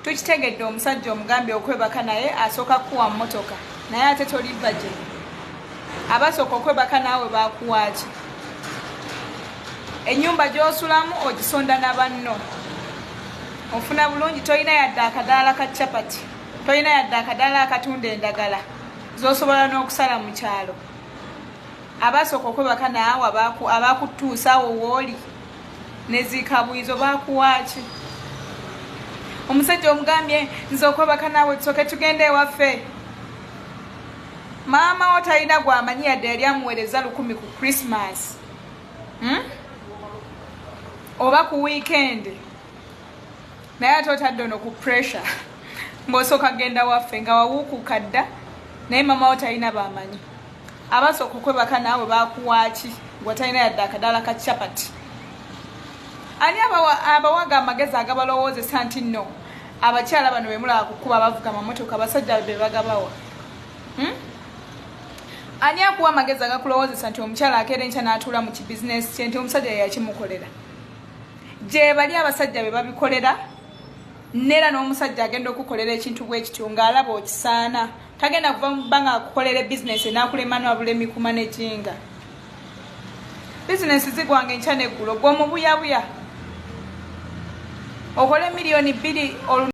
tukitegedde omusajja omugambye okwebaka naye asooka kuwa mmotoka naye ate toli budget. Abasooka okwebaka naawe bakuwaaki? Ennyumba gy'osulamu ogisonda na banno. Ofuna bulungi, tolina yadde akadaala ka capati, tolina yadde akadaala akatunda endagala z'osobola n'okusala mu kyalo. Abasooka okwebaka naawe abakutuusa awo wooli ne ziikabwizo bakuwaaki? Omusajja omugambye nze okwebaka naawe tusooke tugende ewaffe. Maama wo talina gw'amanyi yadde yali amuweereza 1,000 ku Christmas oba ku weekend, naye ate otadde ono ku pressure ng'osooka genda waffe nga wawuukuka dda naye maama wo talina b'amanyi. Abasooka okwebaka naawe bakuwaaki gwe talina yadde akadaala ka capati? Ani abawaga amagezi agabalowoozesa nti nno abakyala bano bemulaba kukuba bavuga amamotoka abasajja be bagabawa? Ani akuwa amagezi agakulowoozesa nti omukyala akeera enkya n'atuula mu kibizinesi kye nti omusajja yakimukolera? Gye bali abasajja be babikolera, neera n'omusajja agenda okukolera ekintu bwe kityo ng'alaba okisaana. Tagenda kuva mu bbanga akukolera bizinesi n'akulema n'abula emikuma n'ejinga. Bizinesi zigwanga enkya n'eggulo, gw'omubuyabuya okole $2 million